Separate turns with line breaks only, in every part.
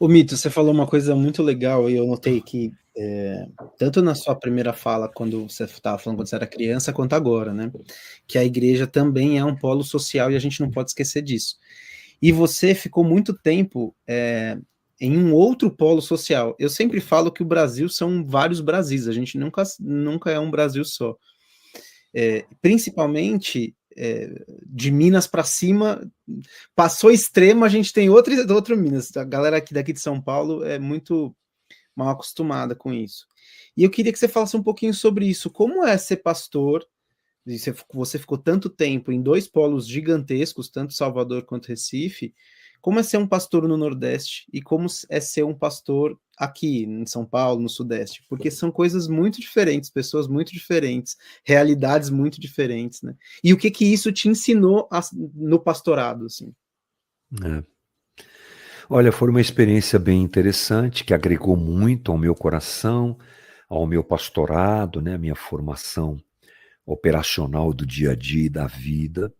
Ô Mito, você falou uma coisa muito legal e eu notei que, tanto na sua primeira fala, quando você estava falando quando você era criança, quanto agora, né? Que a igreja também é um polo social e a gente não pode esquecer disso. E você ficou muito tempo em um outro polo social. Eu sempre falo que o Brasil são vários Brasis, a gente nunca é um Brasil só. Principalmente de Minas para cima, passou extremo, a gente tem outro Minas. A galera daqui de São Paulo é muito mal acostumada com isso. E eu queria que você falasse um pouquinho sobre isso. Como é ser pastor? Você ficou tanto tempo em dois polos gigantescos, tanto Salvador quanto Recife. Como é ser um pastor no Nordeste e como é ser um pastor aqui em São Paulo, no Sudeste? Porque são coisas muito diferentes, pessoas muito diferentes, realidades muito diferentes, né? E o que isso te ensinou no pastorado, assim?
É. Olha, foi uma experiência bem interessante, que agregou muito ao meu coração, ao meu pastorado, né, à minha formação operacional do dia a dia e da vida.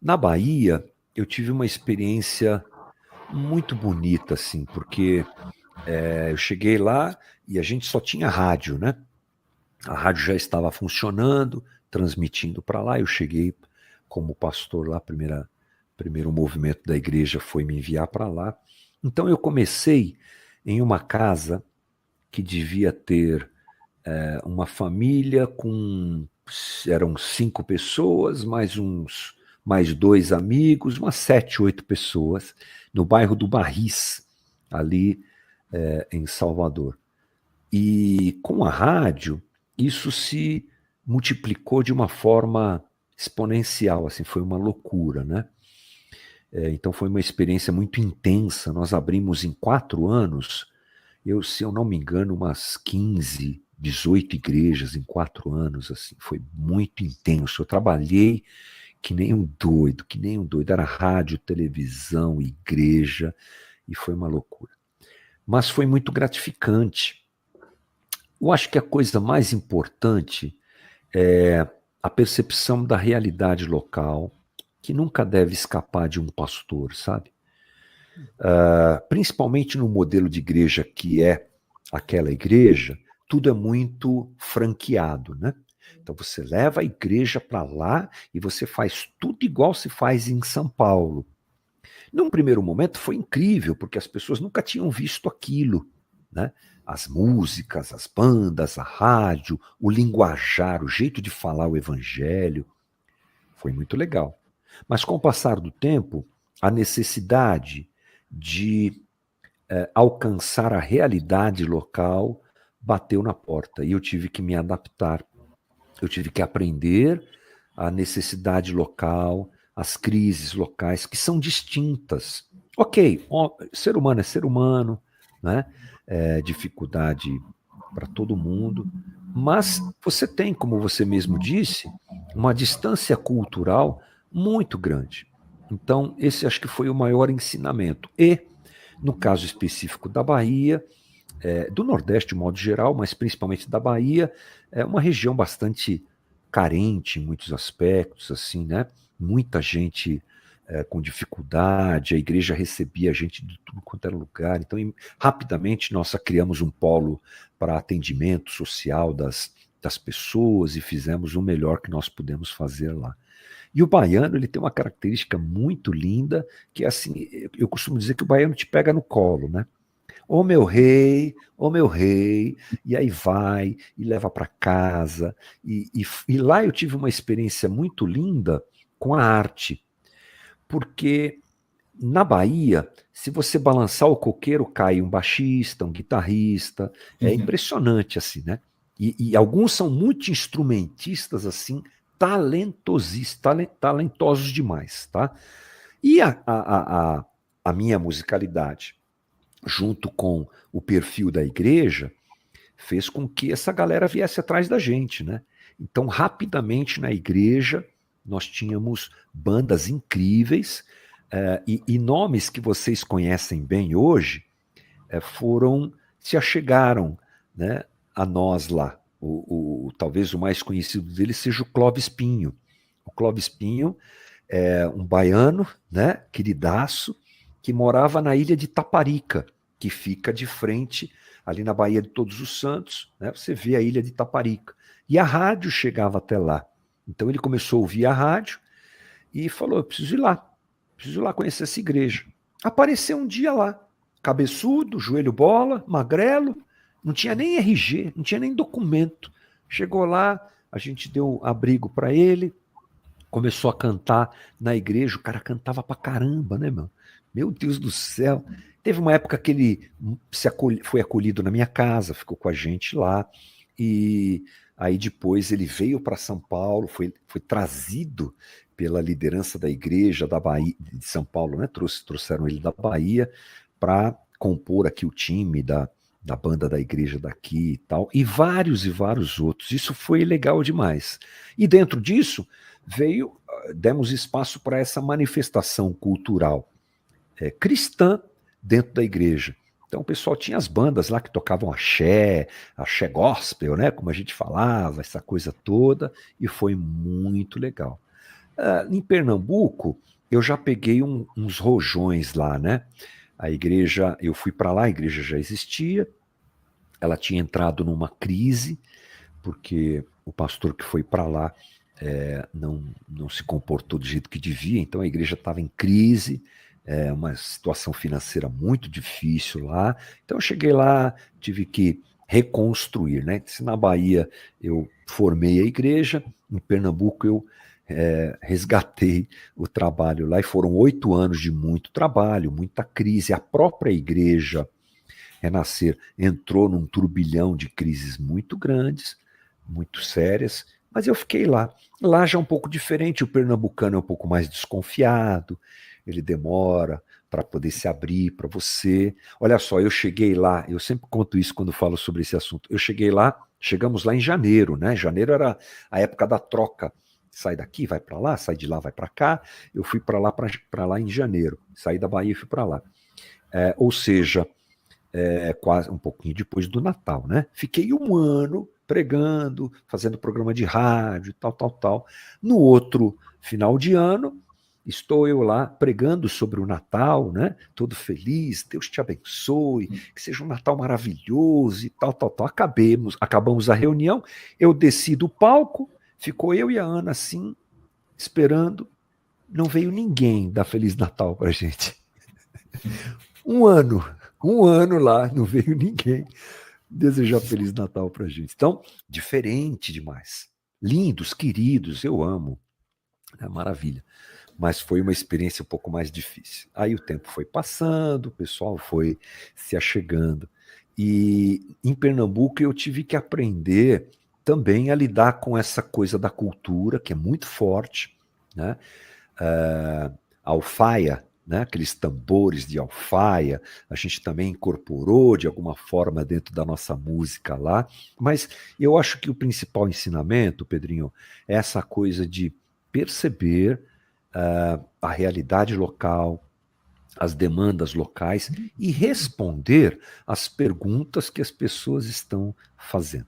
Na Bahia, eu tive uma experiência muito bonita, assim, porque eu cheguei lá e a gente só tinha rádio, né? A rádio já estava funcionando, transmitindo para lá. Eu cheguei como pastor lá, primeiro movimento da igreja foi me enviar para lá. Então eu comecei em uma casa que devia ter uma família com eram 5 pessoas, mais 2 amigos, umas 7, 8 pessoas, no bairro do Barris, ali em Salvador. E com a rádio, isso se multiplicou de uma forma exponencial, assim, foi uma loucura, né? Então foi uma experiência muito intensa. Nós abrimos em 4 anos, se eu não me engano, umas 15, 18 igrejas em 4 anos, assim, foi muito intenso. Eu trabalhei que nem um doido. Era rádio, televisão, igreja, e foi uma loucura. Mas foi muito gratificante. Eu acho que a coisa mais importante é a percepção da realidade local, que nunca deve escapar de um pastor, sabe? Principalmente no modelo de igreja que é aquela igreja, tudo é muito franqueado, né? Então você leva a igreja para lá e você faz tudo igual se faz em São Paulo. Num primeiro momento foi incrível, porque as pessoas nunca tinham visto aquilo, né? As músicas, as bandas, a rádio, o linguajar, o jeito de falar o evangelho, foi muito legal. Mas com o passar do tempo, a necessidade de alcançar a realidade local bateu na porta e eu tive que me adaptar. Eu tive que aprender a necessidade local, as crises locais, que são distintas. Ok, ser humano é ser humano, né? Dificuldade para todo mundo, mas você tem, como você mesmo disse, uma distância cultural muito grande. Então, esse acho que foi o maior ensinamento. E, no caso específico da Bahia, do Nordeste de modo geral, mas principalmente da Bahia, é uma região bastante carente em muitos aspectos, assim, né? Muita gente com dificuldade, a igreja recebia gente de tudo quanto era lugar, então rapidamente nós criamos um polo para atendimento social das pessoas e fizemos o melhor que nós pudemos fazer lá. E o baiano, ele tem uma característica muito linda, que é assim, eu costumo dizer que o baiano te pega no colo, né? Ô meu rei, e aí vai, e leva para casa. E lá eu tive uma experiência muito linda com a arte, porque na Bahia, se você balançar o coqueiro, cai um baixista, um guitarrista, é impressionante assim, né? E alguns são muito instrumentistas assim, talentosos demais, tá? E a minha musicalidade, junto com o perfil da igreja, fez com que essa galera viesse atrás da gente, né? Então, rapidamente na igreja, nós tínhamos bandas incríveis e nomes que vocês conhecem bem hoje se achegaram, né, a nós lá. Talvez o mais conhecido dele seja o Clóvis Pinho. O Clóvis Pinho é um baiano, né, queridaço, que morava na ilha de Taparica, que fica de frente ali na Baía de Todos os Santos, né? Você vê a ilha de Taparica. E a rádio chegava até lá. Então ele começou a ouvir a rádio e falou, eu preciso ir lá conhecer essa igreja. Apareceu um dia lá, cabeçudo, joelho bola, magrelo, não tinha nem RG, não tinha nem documento. Chegou lá, a gente deu abrigo para ele, começou a cantar na igreja, o cara cantava pra caramba, né, meu? Meu Deus do céu. Teve uma época que ele foi acolhido na minha casa, ficou com a gente lá, e aí depois ele veio para São Paulo, foi trazido pela liderança da igreja da Bahia, de São Paulo, né? Trouxeram ele da Bahia para compor aqui o time da banda da igreja daqui e tal, e vários outros. Isso foi legal demais. E dentro disso, demos espaço para essa manifestação cultural cristã dentro da igreja. Então o pessoal tinha as bandas lá que tocavam axé gospel, né, como a gente falava, essa coisa toda, e foi muito legal. Em Pernambuco, eu já peguei uns rojões lá, né? A igreja, eu fui para lá, a igreja já existia, ela tinha entrado numa crise, porque o pastor que foi para lá não se comportou do jeito que devia, então a igreja estava em crise, uma situação financeira muito difícil lá. Então eu cheguei lá, tive que reconstruir, né? Se na Bahia eu formei a igreja, em Pernambuco eu resgatei o trabalho lá, e foram 8 anos de muito trabalho, muita crise. A própria igreja Renascer entrou num turbilhão de crises muito grandes, muito sérias, mas eu fiquei lá. Lá já é um pouco diferente, o pernambucano é um pouco mais desconfiado, ele demora para poder se abrir para você. Olha só, eu cheguei lá, eu sempre conto isso quando falo sobre esse assunto, chegamos lá em janeiro, né? Janeiro era a época da troca, sai daqui, vai para lá, sai de lá, vai para cá. Eu fui para lá em janeiro, saí da Bahia e fui para lá. Ou seja, quase um pouquinho depois do Natal, né? Fiquei 1 ano pregando, fazendo programa de rádio, tal. No outro final de ano, estou eu lá pregando sobre o Natal, né? Todo feliz, Deus te abençoe, que seja um Natal maravilhoso e tal. Acabamos a reunião, eu desci do palco, ficou eu e a Ana assim, esperando, não veio ninguém dar Feliz Natal pra gente. 1 ano lá, não veio ninguém desejar Feliz Natal pra gente. Então, diferente demais. Lindos, queridos, eu amo. É maravilha. Mas foi uma experiência um pouco mais difícil. Aí o tempo foi passando, o pessoal foi se achegando. E em Pernambuco eu tive que aprender também a lidar com essa coisa da cultura, que é muito forte, né? A alfaia, né? Aqueles tambores de alfaia, a gente também incorporou de alguma forma dentro da nossa música lá. Mas eu acho que o principal ensinamento, Pedrinho, é essa coisa de perceber a realidade local, as demandas locais e responder às perguntas que as pessoas estão fazendo.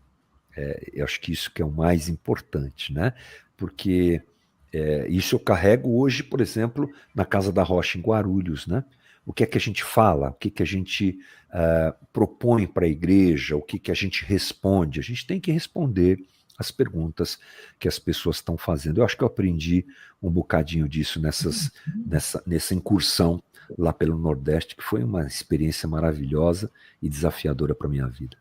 Eu acho que isso que é o mais importante, né? Porque isso eu carrego hoje, por exemplo, na Casa da Rocha, em Guarulhos, né? O que é que a gente fala? O que é que a gente propõe para a igreja? O que é que a gente responde? A gente tem que responder as perguntas que as pessoas estão fazendo. Eu acho que eu aprendi um bocadinho disso nessa incursão lá pelo Nordeste, que foi uma experiência maravilhosa e desafiadora para a minha vida.